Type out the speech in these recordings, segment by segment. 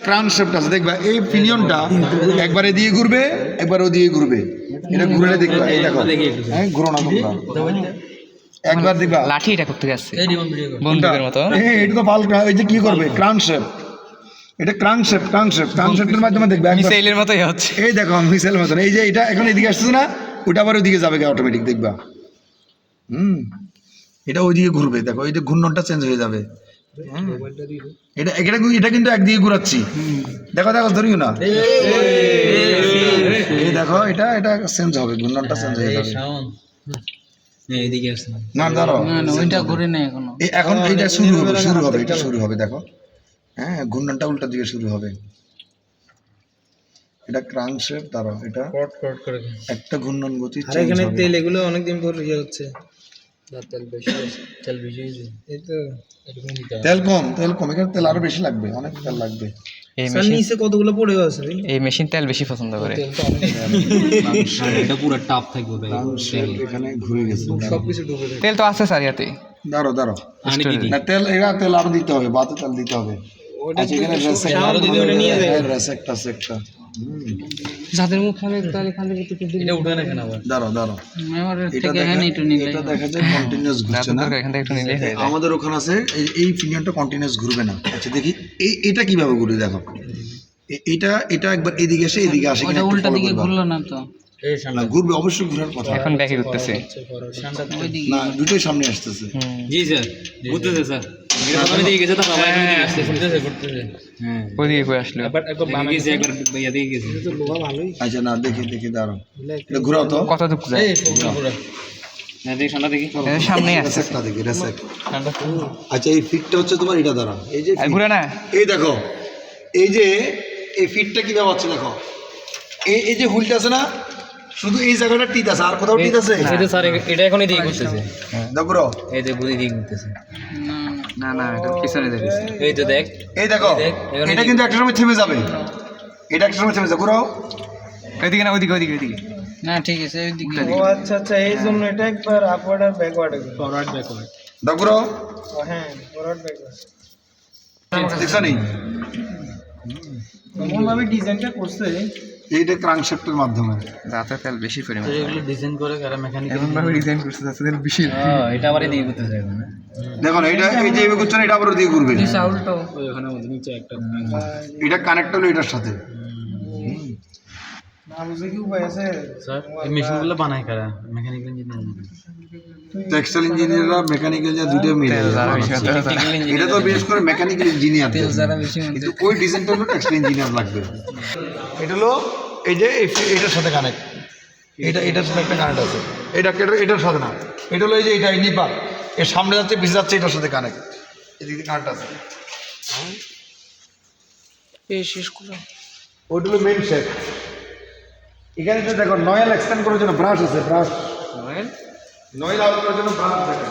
Crown শেপট আছে দেখবা, এই পিনিয়নটা একবারে দিয়ে ঘুরবে, একবার ও দিয়ে ঘুরবে, এটা ঘুরে দেখবা, এই দেখো, হ্যাঁ ঘুরো না তোমরা, একবার দেখবা লাঠি এটা করতে যাচ্ছে বন্দুকের মতো। এটা তো পাল্টা, ওই যে কি করবে ক্রাউন শেপ, এটা ক্রাউনশেফটের মাধ্যমে দেখবে মিসাইলের মতোই হচ্ছে। এই দেখো মিসাইলের মতন, এই যে এটা এখন এদিকে আসছে না, ওটা আবার ওইদিকে যাবে অটোমেটিক দেখবা। এটা ওইদিকে ঘুরবে, দেখো এই যে ঘূর্ণনটা চেঞ্জ হয়ে যাবে। এটা এটা এটা কিন্তু একদিকে ঘুরাচ্ছি, দেখো দেখো ধরিও না, এই দেখো এটা এটা চেঞ্জ হবে, ঘূর্ণনটা চেঞ্জ হয়ে যাবে। না দাঁড়াও, ওইটা ঘুরে নাই এখনো, এখন এইটা শুরু হবে, এটা শুরু হবে দেখো, হ্যাঁ ঘূর্ণনটা উল্টা দিকে শুরু হবে। এটা ক্রাঙ্কশেপ, দাঁড়াও এটা একটা ঘূর্ণন গতি। আর এখানে তেল এগুলো অনেকদিন পর ইয়ে হচ্ছে, তেল কম এখানে তেল আরো বেশি লাগবে, অনেক তেল লাগবে। এই স্যার মেশিন, নিচে কতগুলো পড়ে আছে ভাই? এই মেশিন তেল বেশি পছন্দ করে। এটা পুরো টাপ থাকবে ভাই, এখানে ঘুরে গেছে সবকিছু ডুবে যায়। তেল তো আছে স্যার ইয়াতে। দাঁড়াও আনি দিদি না, তেল আরো দিতে হবে, বাতে তেল দিতে হবে। আচ্ছা এখানে আরো দিদি ওটা নিয়ে যায়। রেসেক্ট আছে একটা, যাদের মুখ খাবে তাহলে খালি এটা উঠবে না কেন আবার? দাঁড়াও আমার এটা থেকে এখানে একটু নিলে এটা দেখা যায় কন্টিনিউয়াস ঘুরছে না, এখান থেকে একটু নিলেই হয়ে যায়। আমাদের ওখানে আছে এই পিনিয়নটা কন্টিনিউয়াস ঘুরবে না। আচ্ছা দেখি এটা কিভাবে ঘুরে দেখো, এটা একবার এদিকে আসে, এদিকে আসে কিনা ওটা উল্টা দিকে ঘুরলো না তো, না ঘুরবে, অবশ্যই ঘুরার কথা। এখন ব্যাকে করতেছে ওইদিকে। না দুটোই সামনে আসতেছে। জি স্যার, ঘুরতেছে স্যার, এটা প্রথমে দিকে গেছে, তারপর আবার এদিকে আসছে, ঘুরতেছে। হ্যাঁ ওইদিকে কই আসলো, একবার বামে গেছে, একবার ইয়া দিকে গেছে। লোহা ভালোই। আচ্ছা না দেখি দাঁড়াও, এটা ঘুরাও তো, কত দূর যায়? এই পুরো না দেখি, ঠান্ডা দেখি, সামনে আছে রেসেক্টটা দেখি, রেসেক্ট। ঠান্ডা আচ্ছা এই ফিটটা হচ্ছে তোমার, এটা দাঁড়াও, এই যে আর ঘুরে না, এই দেখো, এই যে এই ফিটটা কিভাবে হচ্ছে দেখো, এই যে হুইলটা আছে না, শুধু এই জায়গাটা টিত আছে, আর কোথাও টিত আছে? এই যে স্যার, এটা এখন এদিকে ঘুরতেছে, দেখো এই যে বুড়ি দিকে ঘুরতেছে, না না এটা পিছনে যাচ্ছে। এই তো দেখ, এই দেখো, এটা কিন্তু একটা সময় থেমে যাবে, এটা একটা সময় থেমে যাবে, ঘুরাও। ওইদিকে না, ওইদিকে না, ঠিক আছে ওইদিকে। ও আচ্ছা এই জন্য এটা একবার আপওয়ার্ড আর ব্যাকওয়ার্ড, ফরওয়ার্ড ব্যাকওয়ার্ড। দেখো ঘুরাও, হ্যাঁ ফরওয়ার্ড ব্যাকওয়ার্ড। দেখছো নি, এমন ভাবে ডিজাইনটা করছে, এইটা ক্রাঙ্কশেফটের মাধ্যমে। যাতে তেল বেশি পরিমাণ, এগুলো ডিজাইন করে কারা মেকানিক্যাল, এমন ভাবে ডিজাইন করছে যাতে তেল বেশি। এটা আবার এদিকে ঘুরতেছে এখন। দেখো না, এটা এই যে এইভাবে করছে না, এটা আবার ওদিকে ঘুরবে, উল্টো ওই ওখানে নিচে একটা এটা কানেক্ট হলো এটার সাথে। না বুঝে কি উপায় আছে? স্যার, এই মেশিনগুলো বানায় কারা? Mechanical engineer. টেক্সটাইল ইঞ্জিনিয়াররা, মেকানিক্যাল যা দুটো মিলে, এটা তো বিশেষ করে মেকানিক্যাল ইঞ্জিনিয়ার, কিন্তু ওই ডিজাইনটা হলো টেক্সটাইল ইঞ্জিনিয়ার লাগবে। এটা হলো এই যে এটার সাথে কানেক্ট, এটার সাথে একটা কানেক্ট আছে, এটার সাথে না, এটা হলো এই যে এটা নিপা, এর সামনে যাচ্ছে পিছিয়ে যাচ্ছে, এটার সাথে কানেক্ট, এদিকে কানেক্ট আছে। এই শেষ করে ওইটা হলো মেইন শেপ। এখানে তো দেখো নয়েল এক্সটেন্ড করার জন্য ব্রাশ আছে, ব্রাশ নয়েল আউট করার জন্য ব্রাশ থাকে।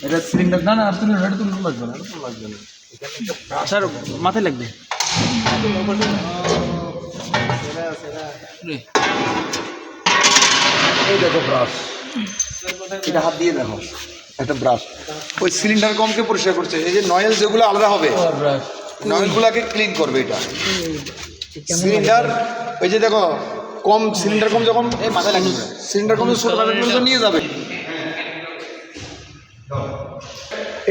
এটা সিলিন্ডার না আর তুমি হেড তুলতে লাগবে না, লাগবে না, স্যার মাথায় লাগবে। এই দেখো ব্রাশ, এটা হাত দিয়ে দেখো একটা ব্রাশ, ওই সিলিন্ডার কমকে পরিষ্কার করছে। এই যে নয়েল যেগুলো আলাদা হবে, নয়েলগুলোকে ক্লিন করবে এটা সিলিন্ডার। ওই যে দেখো কম সিলিন্ডার কম যখন মাথায় লাগবে, সিলিন্ডার কম ছোট পর্যন্ত নিয়ে যাবে।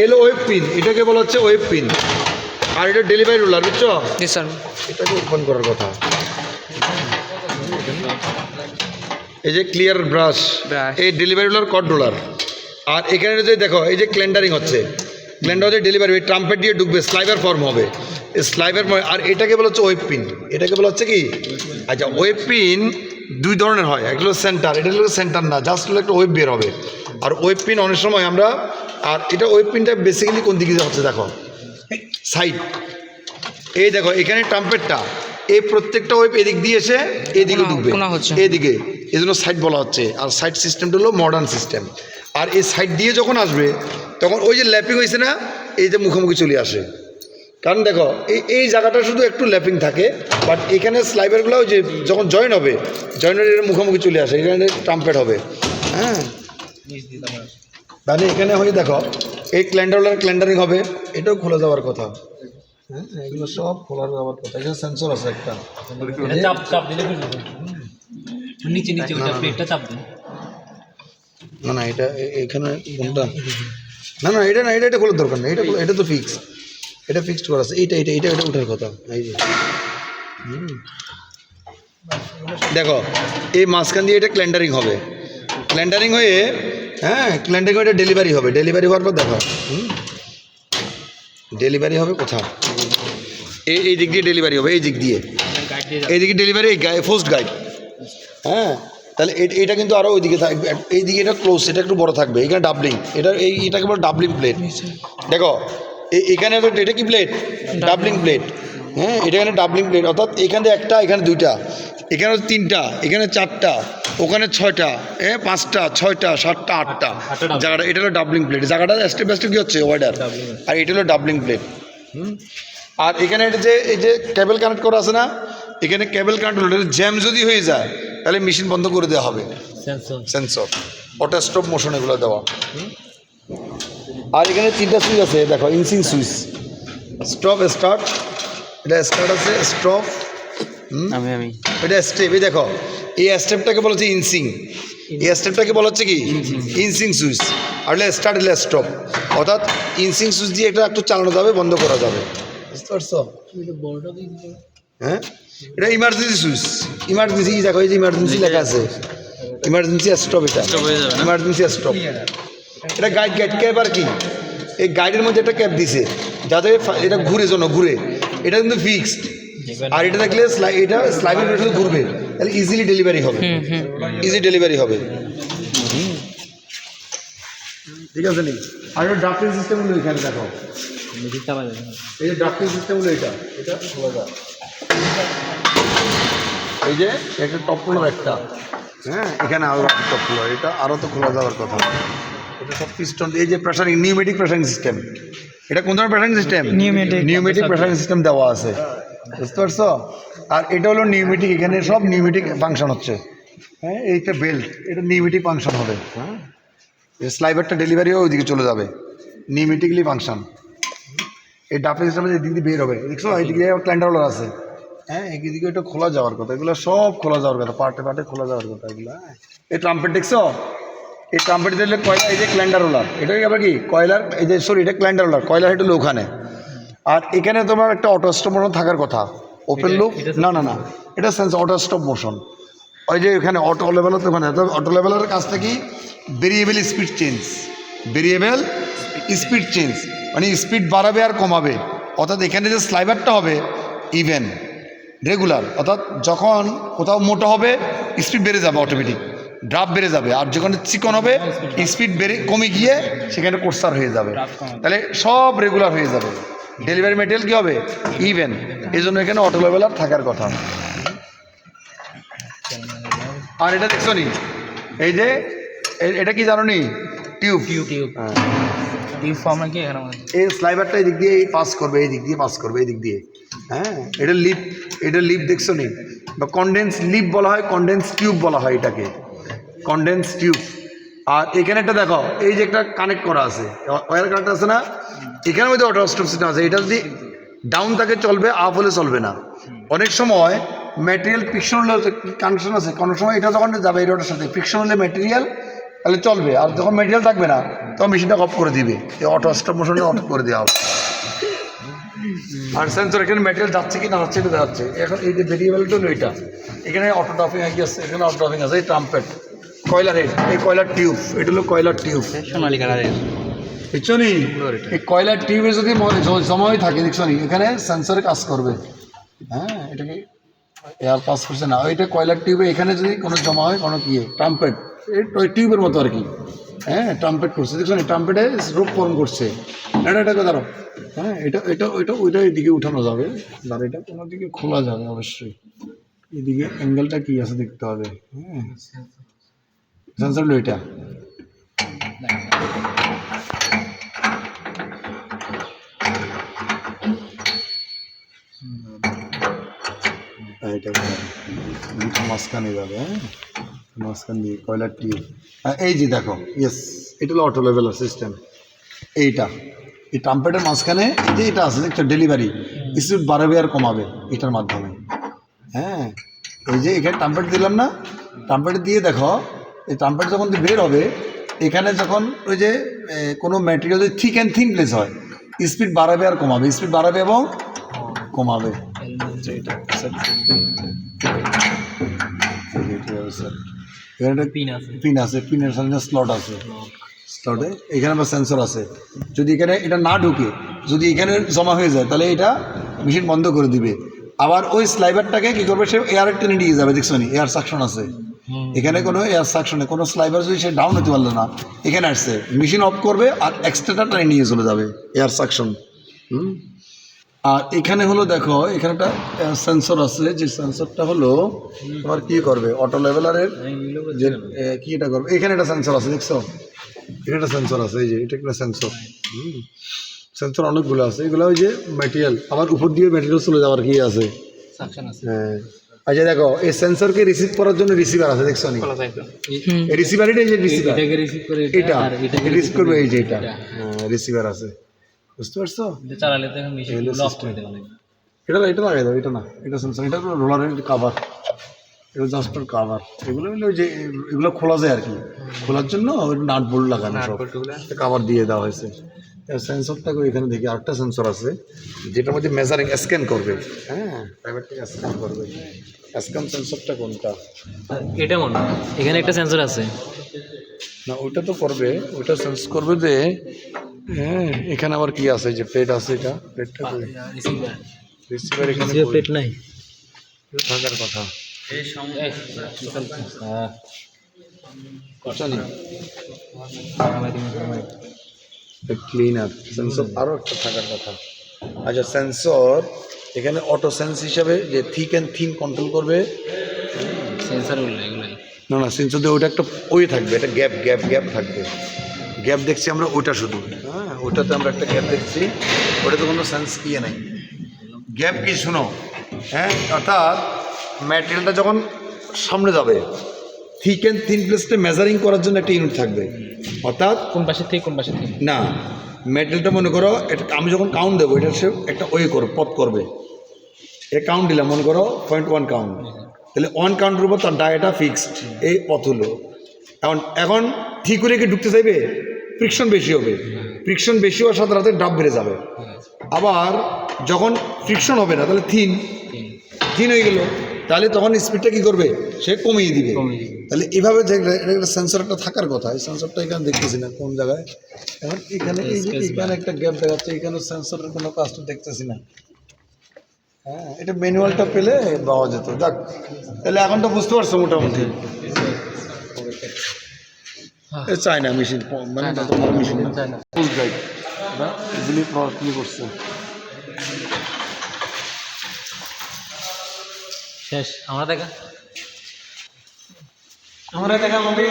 এলো ওয়েব পিন, এটাকে বলা হচ্ছে ওয়েব পিন, আর এটা ডেলিভারি রোলার, বুঝছো? জি স্যার। এটাকে ওপেন করার কথা। এই যে ক্লিয়ার ব্রাশ, এই ডেলিভারি রোলার, কট রোলার। আর এখানে যে দেখো এই যে ক্লেন্ডারিং হচ্ছে, ক্লেন্ডার হচ্ছে ডেলিভারি, ট্রাম্পেট দিয়ে ঢুকবে, স্লাইভার ফর্ম হবে, স্লাইভার। আর এটাকে বলা হচ্ছে ওয়েব পিন, এটাকে বলা হচ্ছে কি? আচ্ছা ওয়েব পিন দুই ধরনের হয়, একটা হলো সেন্টার, এটা হলো সেন্টার না, জাস্ট হলো একটা ওয়েব বের হবে। আর ওয়েব পিন অনেক সময় আমরা, আর এটা ওয়েব পিনটা বেসিক্যালি কোন দিকে হচ্ছে দেখো, সাইড। এই দেখো এখানে ট্রাম্পেটটা, এই প্রত্যেকটা ওয়েব এদিক দিয়ে এসে এদিকে ঢুকবে, এদিকে, এই জন্য সাইড বলা হচ্ছে। আর সাইড সিস্টেমটা হলো মডার্ন সিস্টেম। আর এই সাইড দিয়ে যখন আসবে তখন ওই যে ল্যাপিং হয়েছে না, এই যে মুখোমুখি চলে আসে। কারণ দেখো এই জায়গাটা শুধু একটু ল্যাপিং থাকে, বাট এখানে স্লাইভারগুলো যে যখন জয়েন হবে, জয়েনের মুখোমুখি চলে আসে, এখানে ট্রাম্পেট হবে। হ্যাঁ তাহলে এখানে হয়ে দেখো এই ক্ল্যান্ডারিং হবে, এটাও খোলা যাওয়ার কথা। হ্যাঁ, এগুলো সব খোলা যাওয়ার কথা। এখানে সেন্সর আছে একটা, এটা চাপ চাপ দিলে খুলবে নিচে নিচে ওটা প্লেটটা চাপ দিন না না এটা এখানে কোনটা, না না এটা না, এটা খোলার দরকার নেই, এটা তো ফিক্স, এটা ফিক্সড করা আছে। এটা ওঠার কথা। এই যে দেখো এই মাঝখান দিয়ে এটা ক্ল্যান্ডারিং হবে, ক্ল্যান্ডারিং হয়ে, হ্যাঁ ক্ল্যান্ডারিং হয়ে এটা ডেলিভারি হবে। ডেলিভারি হওয়ার পর দেখো ডেলিভারি হবে কোথাও, এই দিক দিয়ে ডেলিভারি হবে, এই দিক দিয়ে, এই দিকে ডেলিভারি, ফার্স্ট গাইড। হ্যাঁ, তাহলে এটা কিন্তু আরও ওইদিকে থাকবে, এইদিকে এটা ক্লোজ, এটা একটু বড় থাকবে। এখানে ডাবলিং, এটাকে বলে ডাবলিং প্লেট। দেখো এখানে এটা কি প্লেট? Doubling plate. হ্যাঁ, এটা এখানে ডাবলিং প্লেট, অর্থাৎ এখানে একটা, এখানে দুইটা, এখানে 3টা, এখানে 4টা, ওখানে 6টা, 5টা, 6টা, 7টা, 8টা জায়গাটা। এটা হলো ডাবলিং প্লেট। জায়গাটা স্টেপ বাই স্টেপ কী হচ্ছে ওয়াইডার, আর এটা হলো ডাবলিং প্লেট। আর এখানে এটা যে এই যে কেবল কানেক্ট করা আছে না, এখানে কেবল কানেক্ট হলে জ্যাম যদি হয়ে যায় তাহলে মেশিন বন্ধ করে দেওয়া হবে। সেন্সর অটো স্টপ মোশন এগুলো দেওয়া। আর এখানে 3টা সুইচ আছে দেখো, ইনসিং সুইচ, স্টপ স্টার্ট, এটা স্টার্ট আছে, স্টপ, এটা স্টেপ। এই দেখো এই স্টেপটাকে বলা হচ্ছে ইনসিং, এই স্টেপটাকে বলা হচ্ছে কি ইনসিং সুইচ। আর এটা স্টার্ট, এটা স্টপ, অর্থাৎ ইনসিং সুইচ দিয়ে এটা একটু চালানো যাবে, বন্ধ করা যাবে। বুঝতে পারছো? হ্যাঁ, এটা ইমার্জেন্সি সুইচ। ইমার্জেন্সি দেখো, এই যে ইমার্জেন্সি লেখা আছে, ইমার্জেন্সি স্টপ, এটা ইমার্জেন্সি স্টপ। এটা গাইড ক্যাব। আর কি এই গাইডের মধ্যে একটা ক্যাব দিছে যাতে এটা ঘুরে, জন্য ঘুরে, এটা কিন্তু ফিক্সড। আর এটা দেখলে এটা স্লাইডিং করে ঘুরবে, তাহলে ইজিলি ডেলিভারি হবে, ইজি ডেলিভারি হবে। ঠিক আছে নি? আর এটা ড্রাফটিং সিস্টেম হলো এখানে দেখো, এই যে ড্রাফটিং সিস্টেম হলো এটা খোলা যায়। এই যে একটা টপ ফ্লোর একটা, হ্যাঁ এখানে আরও টপ ফ্লোর, এটা আরও তো খোলা যাওয়ার কথা। এটা সব পিস্টন, এই যে প্রেসারিং, নিউমেটিক প্রেসারিং সিস্টেম। এটা কোন ধরনের প্রেসারিং সিস্টেম? নিউমেটিক প্রেসারিং সিস্টেম দেওয়া আছে। বুঝতে পারছো? আর এটা হলো নিউমেটিক, এখানে সব নিউমেটিক ফাংশন হচ্ছে। হ্যাঁ, এইটা বেল্ট, এটা নিউমেটিক ফাংশন হবে। হ্যাঁ, স্লাইভারটা ডেলিভারিও ওইদিকে চলে যাবে, নিউমেটিকলি ফাংশন। এই ডাফিং সিস্টেমে এদিক দিয়ে বের হবে, দেখছো এইদিকে ক্ল্যান্ডার রোলার আছে। হ্যাঁ, এইদিকে এটা খোলা যাওয়ার কথা, এগুলো সব খোলা যাওয়ার কথা, পার্টে খোলা যাওয়ার কথা এগুলো। এই ট্রাম্পেট দেখছো, এই ট্রাম্পেট দিলে কয়লা, এই যে ক্ল্যান্ডার রোলার, এটা আবার কি কয়লার, এই যে সরি এটা ক্ল্যান্ডার রোলার, কয়লার হেড হলো ওখানে। আর এখানে তোমার একটা অটো স্টপ মোশন থাকার কথা, ওপেন লুপ, না না না, এটা সেন্স অটো স্টপ মোশন। ওই যে এখানে অটো লেভেল, ওখানে অটো লেভেলের কাছ থেকে variable speed change, variable speed change মানে স্পিড বাড়াবে আর কমাবে। অর্থাৎ এখানে যে স্লাইভারটা হবে ইভেন রেগুলার, অর্থাৎ যখন কোথাও মোটা হবে স্পিড বেড়ে যাবে, অটোমেটিক ড্রাফট বেড়ে যাবে। আর যখন চিকন হবে স্পিড কমে গিয়ে সেখানে কোর্সার হয়ে যাবে, তাহলে সব রেগুলার হয়ে যাবে। ডেলিভারি মেটেরিয়াল কী হবে? ইভেন। এই জন্য এখানে অটো লেভেলার থাকার কথা। আর এটা দেখছো নি, এই যে এটা কি জানো নি? টিউব। হ্যাঁ, এই স্লাইভারটা এই দিক দিয়ে পাস করবে, এই দিক দিয়ে পাস করবে, এই দিক দিয়ে। হ্যাঁ, এটা লিপ, এটা লিপ দেখছো নি, বা কনডেন্স লিপ বলা হয়, কনডেন্স টিউব বলা হয় এটাকে, কনডেন্স টিউব। আর এখানে একটা দেখো, এই যে একটা কানেক্ট করা আছে, ওয়্যার কানেক্ট আছে না, এখানের মধ্যে অটো স্টপ সিস্টেম আছে। এটা যদি ডাউন থাকে চলবে, আপ হলে চলবে না। অনেক সময় ম্যাটেরিয়াল ফ্রিকশন হলে কানেকশন আছে, কোনো সময় এটা যখন যাবে এই রোডের সাথে ফ্রিকশন হলে ম্যাটেরিয়াল, তাহলে চলবে। আর যখন ম্যাটেরিয়াল থাকবে না তখন মেশিনটা অফ করে দিবে, এই অটো স্টপ মোশনে অফ করে দেওয়া হবে। আর সেন্সর এখানে ম্যাটেরিয়াল যাচ্ছে কি না যাচ্ছে, এটা যাচ্ছে। এখন এই যে ভেরিয়েবলটা হলো এটা, এখানে অটো ড্রাফিং আছে, এখানে অটো ড্রাফিং আছে। এই ট্রাম্পেট, কয়লার হেড, এই কয়লার টিউব, এটা হলো কয়লার টিউব, সোনালী কালারের। দেখছো নি, এই কয়লার টিউবে যদি জমা হয়ে থাকে, দেখছো নি, এখানে সেন্সরে কাজ করবে। হ্যাঁ, এটাকে এয়ার পাস করছে না, ওইটা কয়লার টিউবে এখানে যদি কোনো জমা হয়, কোনো কি ট্রাম্পেট, এই টিউবের মতো আর কি। হ্যাঁ, ট্রাম্পেট করছে, দেখছো নি, ট্রাম্পেটে রূপ ফর্ম করছে। এটাকে ধরো, হ্যাঁ, ওইটা এইদিকে উঠানো যাবে, আর এটা কোনো দিকে খোলা যাবে অবশ্যই। এদিকে অ্যাঙ্গেলটা কি আছে দেখতে হবে। হ্যাঁ, সেন্সর হলো এটা। এটা মাঝখানে যাবে। হ্যাঁ, মাঝখান দিয়ে কয়লার টিউব। হ্যাঁ এই যে দেখো, ইয়েস, এটা হলো অটো লেভেলার সিস্টেম। এইটা এই ট্রাম্পেটের মাঝখানে যে এটা আছে দেখছো ডেলিভারি, স্পিড বাড়াবে আর কমাবে এটার মাধ্যমে। হ্যাঁ এই যে এখানে ট্রাম্পেট দিলাম না, ট্রাম্পেট দিয়ে দেখো এই ট্রাম্পেট যখন বের হবে এখানে যখন ওই যে কোনো ম্যাটেরিয়াল যদি থিক অ্যান্ড থিন প্লেস হয়, স্পিড বাড়াবে আর কমাবে, স্পিড বাড়াবে এবং কমাবে। এখানে পিন আছে, পিনের সামনে স্লট আছে, স্লটে এখানে আবার সেন্সর আছে। যদি এখানে এটা না ঢুকে, যদি এখানে জমা হয়ে যায় তাহলে এটা মেশিন বন্ধ করে দিবে। আবার ওই স্লাইভারটাকে কী করবে, সে এয়ার টেনে নিয়ে যাবে। দেখছো নি এয়ার সাকশন আছে এখানে, কোনো এয়ার সাকশনে কোনো স্লাইভার যদি সে ডাউন হতে পারলো না, এখানে আসছে মেশিন অফ করবে আর এক্সট্রাটা টেনে নিয়ে চলে যাবে, এয়ার সাকশন। আর এখানে হলো দেখো এখানে একটা সেন্সর আছে, যে সেন্সরটা হলো তোমার কী করবে, অটো লেভেলারের যে কি এটা করবে, এখানে একটা সেন্সর আছে দেখছো, এখানে একটা সেন্সর আছে, এই যে এটা একটা সেন্সর। সেন্সর অনেকগুলো আছে, এগুলো ওই যে ম্যাটেরিয়াল, আবার উপর দিয়ে ম্যাটেরিয়াল চলে যাওয়ার কি আছে। হ্যাঁ আচ্ছা দেখো এই সেন্সরকে রিসিভ করার জন্য রিসিভার আছে, দেখছো নি রিসিভার, এটা এই যে রিসিভার, এটা রিসিভ করবে, এই যে এটা রিসিভার আছে, বুঝতে পারছো। এটা এটা লাগাই দাও, এটা না, এটা সেন্সর, এটা রোলারের কাভার, এগুলো জাস্ট কাভার। এগুলো হলো ওই যে এগুলো খোলা যায় আর কি, খোলার জন্য নাট বোল্ট লাগানো, সব কাভার দিয়ে দেওয়া হয়েছে। সেন্সরটাকে এখানে দেখি আরেকটা সেন্সর আছে যেটার মধ্যে মেজারিং স্ক্যান করবে। হ্যাঁ প্রাইভেট থেকে স্ক্যান করবে। স্ক্যান সেন্সরটা কোনটা? এটা মনে হয় এখানে একটা সেন্সর আছে না, ওইটা তো করবে, ওইটা সেন্স করবে যে হ্যাঁ এখানে আবার কি আছে, যে প্লেট আছে, এটা প্লেটটা রিসিভার, এখানে প্লেট নাই থাকার কথা। ক্লিনার সেন্সর আরও একটা থাকার কথা। আচ্ছা সেন্সর এখানে অটো সেন্স হিসাবে যে থিক অ্যান্ড থিন কন্ট্রোল করবে। না না সেন্সর দিয়ে ওইটা একটা ওই থাকবে, এটা গ্যাপ গ্যাপ গ্যাপ থাকবে, গ্যাপ দেখছি আমরা ওইটা শুধু। হ্যাঁ ওইটাতে আমরা একটা গ্যাপ দেখছি, ওটাতে কোনো সেন্স ইয়ে নাই। গ্যাপ কি শোনো, হ্যাঁ অর্থাৎ ম্যাটেরিয়ালটা যখন সামনে যাবে, থিক অ্যান্ড থিন প্লেসটা মেজারিং করার জন্য একটা ইউনিট থাকবে। অর্থাৎ কোন পাশে থেকে কোন পাশে থেকে না, ম্যাটেরিয়ালটা মনে করো এটা আমি যখন কাউন্ট দেবো, এটা সে একটা ওয়ে করবে, পথ করবে। এটা কাউন্ট দিলাম মনে করো 0.1 কাউন্ট, তাহলে 1 কাউন্টের উপর তার ডায়াটা ফিক্সড, এই পথ হলো। এখন ঠিক করে কি ঢুকতে চাইবে, ফ্রিকশন বেশি হবে, ফ্রিকশন বেশি হওয়ার সাথে সাথে ডাব বেড়ে যাবে। আবার যখন ফ্রিকশন হবে না, তাহলে থিন হয়ে গেল, তাহলে তখন স্পিডটা কী করবে, সে কমিয়ে দিবে। তাহলে এইভাবে যে একটা সেন্সর একটা থাকার কথা, এই সেন্সরটা এখানে দেখতেছি না কোন জায়গায়। এখন এখানে এই যে এখানে একটা গ্যাপ দেখাচ্ছে, এখানে সেন্সরের কোনো কাজটা দেখতেছি না। হ্যাঁ এটা ম্যানুয়ালটা পেলে পাওয়া যেত। যাক তাহলে এখন তো বুঝতে পারছো মোটামুটি। চায়না মেশিন, মানে মেশিন ফুল ড্রাইভ ইজিলি প্রভাবশালী করছে। শেষ আমরা দেখা হবে,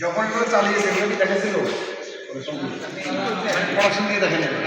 যখন চালিয়েছে দেখাচ্ছিল পড়াশোনা দিয়ে দেখেন।